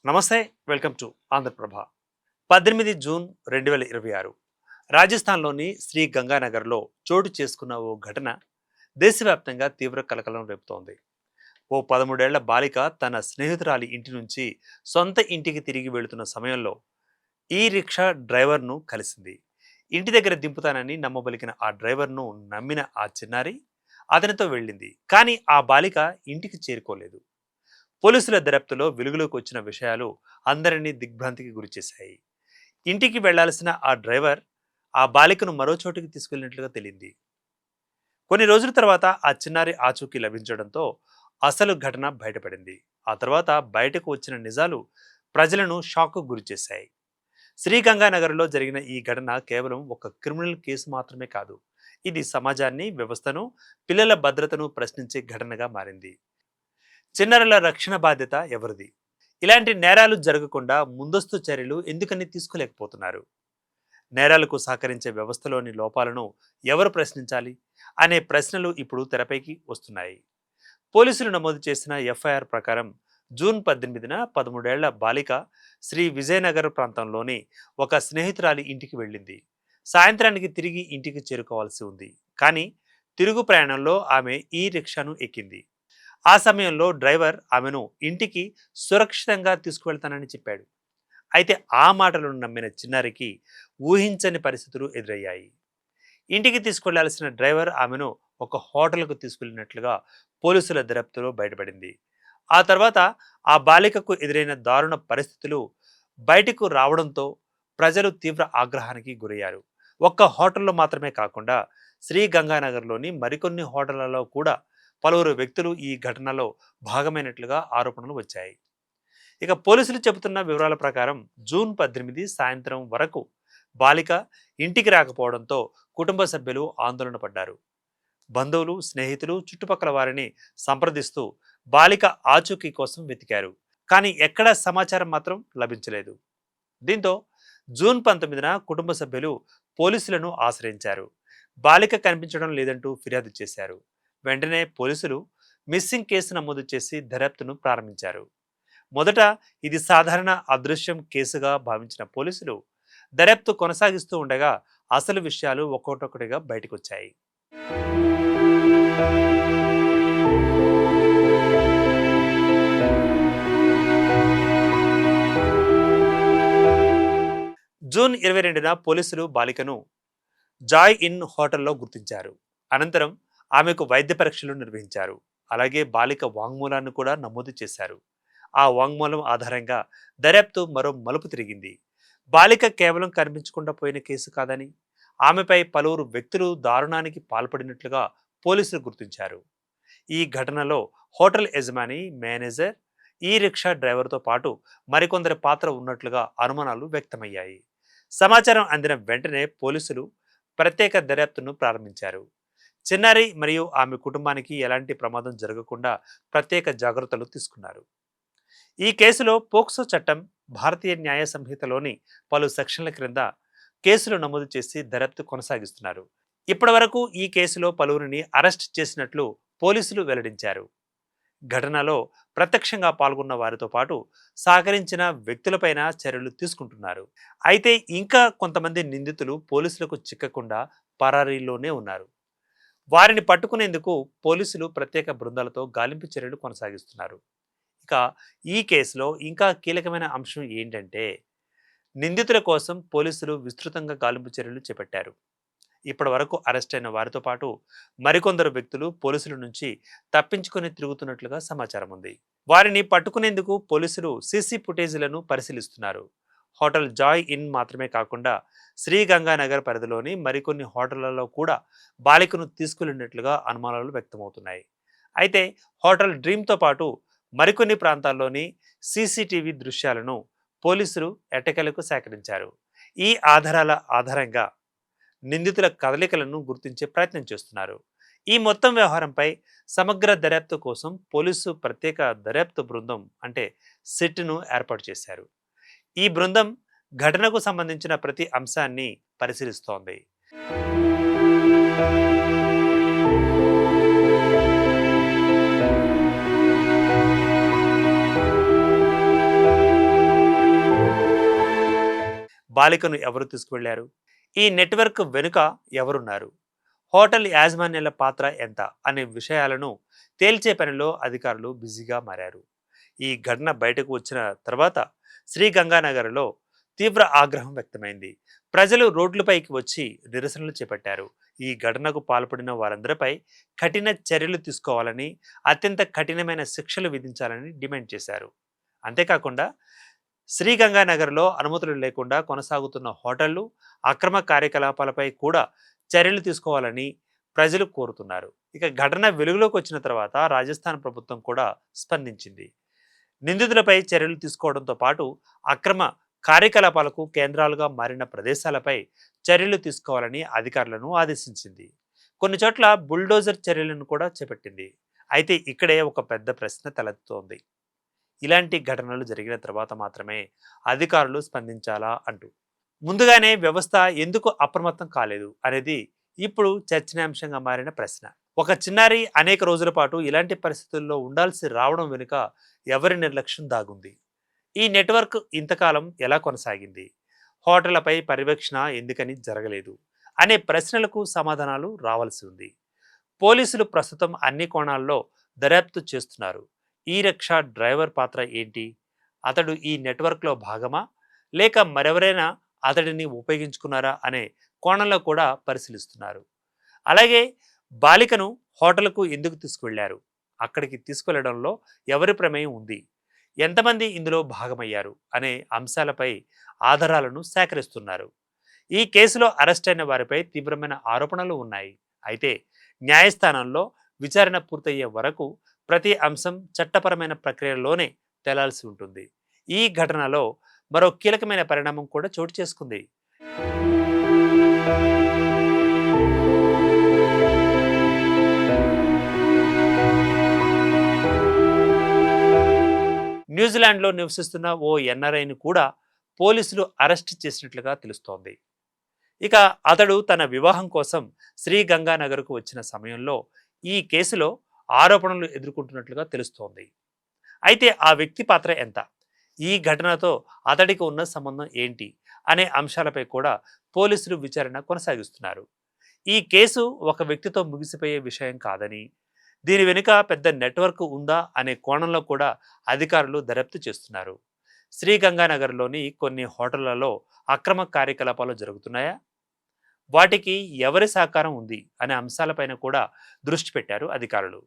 నమస్తే. Welcome to Andhraprabha. 18 June 2026 రాజస్థాన్లోని శ్రీ గంగానగర్లో చోటు చేసుకున్న ఓ ఘటన దేశవ్యాప్తంగా తీవ్ర కలకలం రేపుతోంది. ఓ 13 ఏళ్ల బాలిక తన స్నేహితురాలి ఇంటి నుంచి సొంత ఇంటికి తిరిగి వెళుతున్న సమయంలో ఈ రిక్షా డ్రైవర్ను కలిసింది. ఇంటి దగ్గర దింపుతానని నమ్మబలికిన ఆ డ్రైవర్ను నమ్మిన ఆ చిన్నారి అతనితో వెళ్ళింది. కానీ ఆ బాలిక ఇంటికి చేరుకోలేదు. పోలీసుల దర్యాప్తులో వెలుగులోకి వచ్చిన విషయాలు అందరినీ దిగ్భ్రాంతికి గురిచేశాయి. ఇంటికి వెళ్లాల్సిన ఆ డ్రైవర్ ఆ బాలికను మరో చోటికి తీసుకెళ్లినట్లుగా తెలియంది. కొన్ని రోజుల తర్వాత ఆ చిన్నారి ఆచూకీ లభించడంతో అసలు ఘటన బయటపడింది. ఆ తర్వాత బయటకు వచ్చిన నిజాలు ప్రజలను షాక్కు గురిచేశాయి. శ్రీగంగానగర్లో జరిగిన ఈ ఘటన కేవలం ఒక క్రిమినల్ కేసు మాత్రమే కాదు. ఇది సమాజాన్ని, వ్యవస్థను, పిల్లల భద్రతను ప్రశ్నించే ఘటనగా మారింది. చిన్నారుల రక్షణ బాధ్యత ఎవరిది? ఇలాంటి నేరాలు జరగకుండా ముందస్తు చర్యలు ఎందుకని తీసుకోలేకపోతున్నారు? నేరాలకు సహకరించే వ్యవస్థలోని లోపాలను ఎవరు ప్రశ్నించాలి అనే ప్రశ్నలు ఇప్పుడు తెరపైకి వస్తున్నాయి. పోలీసులు నమోదు చేసిన ఎఫ్ఐఆర్ ప్రకారం జూన్ 18న 13 ఏళ్ల బాలిక శ్రీ విజయనగర్ ప్రాంతంలోని ఒక స్నేహితురాలి ఇంటికి వెళ్ళింది. సాయంత్రానికి తిరిగి ఇంటికి చేరుకోవాల్సి ఉంది. కానీ తిరుగు ప్రయాణంలో ఆమె ఈ రిక్షాను ఎక్కింది. ఆ సమయంలో డ్రైవర్ ఆమెను ఇంటికి సురక్షితంగా తీసుకువెళ్తానని చెప్పాడు. అయితే ఆ మాటలను నమ్మిన చిన్నారికి ఊహించని పరిస్థితులు ఎదురయ్యాయి. ఇంటికి తీసుకెళ్లాల్సిన డ్రైవర్ ఆమెను ఒక హోటల్కు తీసుకెళ్లినట్లుగా పోలీసుల దర్యాప్తులో బయటపడింది. ఆ తర్వాత ఆ బాలికకు ఎదురైన దారుణ పరిస్థితులు బయటకు రావడంతో ప్రజలు తీవ్ర ఆగ్రహానికి గురయ్యారు. ఒక్క హోటల్లో మాత్రమే కాకుండా శ్రీ గంగానగర్లోని మరికొన్ని హోటళ్లలో కూడా పలువురు వ్యక్తులు ఈ ఘటనలో భాగమైనట్లుగా ఆరోపణలు వచ్చాయి. ఇక పోలీసులు చెబుతున్న వివరాల ప్రకారం జూన్ 18 సాయంత్రం వరకు బాలిక ఇంటికి రాకపోవడంతో కుటుంబ సభ్యులు ఆందోళన పడ్డారు. బంధువులు, స్నేహితులు, చుట్టుపక్కల వారిని సంప్రదిస్తూ బాలిక ఆచూకీ కోసం వెతికారు. కానీ ఎక్కడా సమాచారం మాత్రం లభించలేదు. దీంతో జూన్ 19న కుటుంబ సభ్యులు పోలీసులను ఆశ్రయించారు. బాలిక కనిపించడం లేదంటూ ఫిర్యాదు చేశారు. వెంటనే పోలీసులు మిస్సింగ్ కేసు నమోదు చేసి దర్యాప్తును ప్రారంభించారు. మొదట ఇది సాధారణ అదృశ్యం కేసుగా భావించిన పోలీసులు దర్యాప్తు కొనసాగిస్తూ ఉండగా అసలు విషయాలు ఒక్కొక్కటిగా బయటకొచ్చాయి. జూన్ 22న పోలీసులు బాలికను జాయ్ ఇన్ హోటల్లో గుర్తించారు. అనంతరం ఆమెకు వైద్య పరీక్షలు నిర్వహించారు. అలాగే బాలిక వాంగ్మూలాన్ని కూడా నమోదు చేశారు. ఆ వాంగ్మూలం ఆధారంగా దర్యాప్తు మరో మలుపు తిరిగింది. బాలిక కేవలం కనిపించకుండా పోయిన కేసు కాదని, ఆమెపై పలువురు వ్యక్తులు దారుణానికి పాల్పడినట్లుగా పోలీసులు గుర్తించారు. ఈ ఘటనలో హోటల్ యజమాని, మేనేజర్, ఈ రిక్షా డ్రైవర్తో పాటు మరికొందరి పాత్ర ఉన్నట్లుగా అనుమానాలు వ్యక్తమయ్యాయి. సమాచారం అందిన వెంటనే పోలీసులు ప్రత్యేక దర్యాప్తును ప్రారంభించారు. చిన్నారి మరియు ఆమె కుటుంబానికి ఎలాంటి ప్రమాదం జరగకుండా ప్రత్యేక జాగ్రత్తలు తీసుకున్నారు. ఈ కేసులో పోక్సో చట్టం, భారతీయ న్యాయ సంహితలోని పలు సెక్షన్ల క్రింద కేసులు నమోదు చేసి దర్యాప్తు కొనసాగిస్తున్నారు. ఇప్పటివరకు ఈ కేసులో పలువురిని అరెస్ట్ చేసినట్లు పోలీసులు వెల్లడించారు. ఘటనలో ప్రత్యక్షంగా పాల్గొన్న వారితో పాటు సహకరించిన వ్యక్తులపైన చర్యలు తీసుకుంటున్నారు. అయితే ఇంకా కొంతమంది నిందితులు పోలీసులకు చిక్కకుండా పరారీలోనే ఉన్నారు. వారిని పట్టుకునేందుకు పోలీసులు ప్రత్యేక బృందాలతో గాలింపు చర్యలు కొనసాగిస్తున్నారు. ఇక ఈ కేసులో ఇంకా కీలకమైన అంశం ఏంటంటే, నిందితుల కోసం పోలీసులు విస్తృతంగా గాలింపు చర్యలు చేపట్టారు. ఇప్పటి వరకు అరెస్ట్ అయిన వారితో పాటు మరికొందరు వ్యక్తులు పోలీసుల నుంచి తప్పించుకొని తిరుగుతున్నట్లుగా సమాచారం ఉంది. వారిని పట్టుకునేందుకు పోలీసులు సీసీ ఫుటేజీలను పరిశీలిస్తున్నారు. హోటల్ జాయ్ ఇన్ మాత్రమే కాకుండా శ్రీ గంగానగర్ పరిధిలోని మరికొన్ని హోటళ్లలో కూడా బాలికను తీసుకెళ్లినట్లుగా అనుమానాలు వ్యక్తమవుతున్నాయి. అయితే హోటల్ డ్రీమ్తో పాటు మరికొన్ని ప్రాంతాల్లోని సీసీటీవీ దృశ్యాలను పోలీసులు ఎట్టకేలకు సేకరించారు. ఈ ఆధారాల ఆధారంగా నిందితుల కదలికలను గుర్తించే ప్రయత్నం చేస్తున్నారు. ఈ మొత్తం వ్యవహారంపై సమగ్ర దర్యాప్తు కోసం పోలీసు ప్రత్యేక దర్యాప్తు బృందం అంటే సిట్ను ఏర్పాటు చేశారు. ఈ బృందం ఘటనకు సంబంధించిన ప్రతి అంశాన్ని పరిశీలిస్తోంది. బాలికను ఎవరు తీసుకువెళ్లారు? ఈ నెట్వర్క్ వెనుక ఎవరున్నారు? హోటల్ యాజమాన్యాల పాత్ర ఎంత అనే విషయాలను తేల్చే పనిలో అధికారులు బిజీగా మారారు. ఈ ఘటన బయటకు వచ్చిన తర్వాత శ్రీగంగానగర్లో తీవ్ర ఆగ్రహం వ్యక్తమైంది. ప్రజలు రోడ్లపైకి వచ్చి నిరసనలు చేపట్టారు. ఈ ఘటనకు పాల్పడిన వారందరిపై కఠిన చర్యలు తీసుకోవాలని, అత్యంత కఠినమైన శిక్షలు విధించాలని డిమాండ్ చేశారు. అంతేకాకుండా శ్రీగంగానగర్లో అనుమతులు లేకుండా కొనసాగుతున్న హోటళ్లు, అక్రమ కార్యకలాపాలపై కూడా చర్యలు తీసుకోవాలని ప్రజలు కోరుతున్నారు. ఇక ఘటన వెలుగులోకి వచ్చిన తర్వాత రాజస్థాన్ ప్రభుత్వం కూడా స్పందించింది. నిందితులపై చర్యలు తీసుకోవడంతో పాటు అక్రమ కార్యకలాపాలకు కేంద్రాలుగా మారిన ప్రదేశాలపై చర్యలు తీసుకోవాలని అధికారులను ఆదేశించింది. కొన్ని చోట్ల బుల్డోజర్ చర్యలను కూడా చేపట్టింది. అయితే ఇక్కడే ఒక పెద్ద ప్రశ్న తలెత్తుతోంది. ఇలాంటి ఘటనలు జరిగిన తర్వాత మాత్రమే అధికారులు స్పందించాలా అంటూ. ముందుగానే వ్యవస్థ ఎందుకు అప్రమత్తం కాలేదు అనేది ఇప్పుడు చర్చనీయాంశంగా మారిన ప్రశ్న. ఒక చిన్నారి అనేక రోజుల పాటు ఇలాంటి పరిస్థితుల్లో ఉండాల్సి రావడం వెనుక ఎవరి నిర్లక్ష్యం దాగుంది? ఈ నెట్వర్క్ ఇంతకాలం ఎలా కొనసాగింది? హోటళ్లపై పర్యవేక్షణ ఎందుకని జరగలేదు అనే ప్రశ్నలకు సమాధానాలు రావాల్సి ఉంది. పోలీసులు ప్రస్తుతం అన్ని కోణాల్లో దర్యాప్తు చేస్తున్నారు. ఈ రిక్షా డ్రైవర్ పాత్ర ఏంటి? అతడు ఈ నెట్వర్క్లో భాగమా, లేక మరెవరైనా అతడిని ఉపయోగించుకున్నారా అనే కోణంలో కూడా పరిశీలిస్తున్నారు. అలాగే బాలికను హోటల్కు ఎందుకు తీసుకువెళ్లారు? అక్కడికి తీసుకువెళ్లడంలో ఎవరి ప్రమేయం ఉంది? ఎంతమంది ఇందులో భాగమయ్యారు అనే అంశాలపై ఆధారాలను సేకరిస్తున్నారు. ఈ కేసులో అరెస్ట్ అయిన వారిపై తీవ్రమైన ఆరోపణలు ఉన్నాయి. అయితే న్యాయస్థానంలో విచారణ పూర్తయ్యే వరకు ప్రతి అంశం చట్టపరమైన ప్రక్రియలోనే తేలాల్సి ఉంటుంది. ఈ ఘటనలో మరో కీలకమైన పరిణామం కూడా చోటు చేసుకుంది. న్యూజిలాండ్లో నివసిస్తున్న ఓ ఎన్ఆర్ఐని కూడా పోలీసులు అరెస్ట్ చేసినట్లుగా తెలుస్తోంది. ఇక అతడు తన వివాహం కోసం శ్రీగంగానగర్కు వచ్చిన సమయంలో ఈ కేసులో ఆరోపణలు ఎదుర్కొంటున్నట్లుగా తెలుస్తోంది. అయితే ఆ వ్యక్తి పాత్ర ఎంత? ఈ ఘటనతో అతడికి ఉన్న సంబంధం ఏంటి అనే అంశాలపై కూడా పోలీసులు విచారణ కొనసాగిస్తున్నారు. ఈ కేసు ఒక వ్యక్తితో ముగిసిపోయే విషయం కాదని, దీని వెనుక పెద్ద నెట్వర్క్ ఉందా అనే కోణంలో కూడా అధికారులు దర్యాప్తు చేస్తున్నారు. శ్రీగంగానగర్లోని కొన్ని హోటళ్లలో అక్రమ కార్యకలాపాలు జరుగుతున్నాయా, వాటికి ఎవరి సహకారం ఉంది అనే అంశాలపైన కూడా దృష్టి పెట్టారు అధికారులు.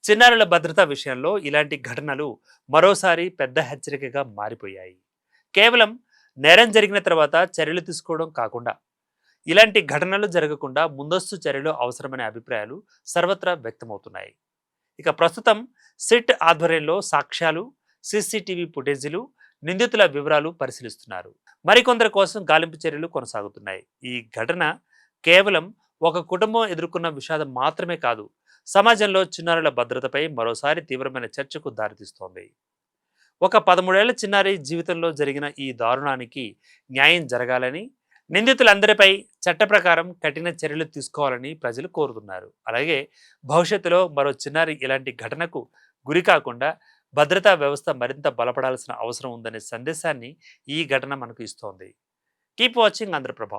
చిన్నారుల భద్రత విషయంలో ఇలాంటి ఘటనలు మరోసారి పెద్ద హెచ్చరికగా మారిపోయాయి. కేవలం నేరం జరిగిన తర్వాత చర్యలు తీసుకోవడం కాకుండా ఇలాంటి ఘటనలు జరగకుండా ముందస్తు చర్యలు అవసరమనే అభిప్రాయాలు సర్వత్రా వ్యక్తమవుతున్నాయి. ఇక ప్రస్తుతం సిట్ ఆధ్వర్యంలో సాక్ష్యాలు, సీసీటీవీ ఫుటేజీలు, నిందితుల వివరాలు పరిశీలిస్తున్నారు. మరికొందరి కోసం గాలింపు చర్యలు కొనసాగుతున్నాయి. ఈ ఘటన కేవలం ఒక కుటుంబం ఎదుర్కొన్న విషాదం మాత్రమే కాదు, సమాజంలో చిన్నారుల భద్రతపై మరోసారి తీవ్రమైన చర్చకు దారితీస్తోంది. ఒక 13 ఏళ్ల చిన్నారి జీవితంలో జరిగిన ఈ దారుణానికి న్యాయం జరగాలని, నిందితులందరిపై చట్ట ప్రకారం కఠిన చర్యలు తీసుకోవాలని ప్రజలు కోరుతున్నారు. అలాగే భవిష్యత్తులో మరో చిన్నారి ఇలాంటి ఘటనకు గురి కాకుండా భద్రతా వ్యవస్థ మరింత బలపడాల్సిన అవసరం ఉందనే సందేశాన్ని ఈ ఘటన మనకు ఇస్తోంది. Keep watching Andhraprabha.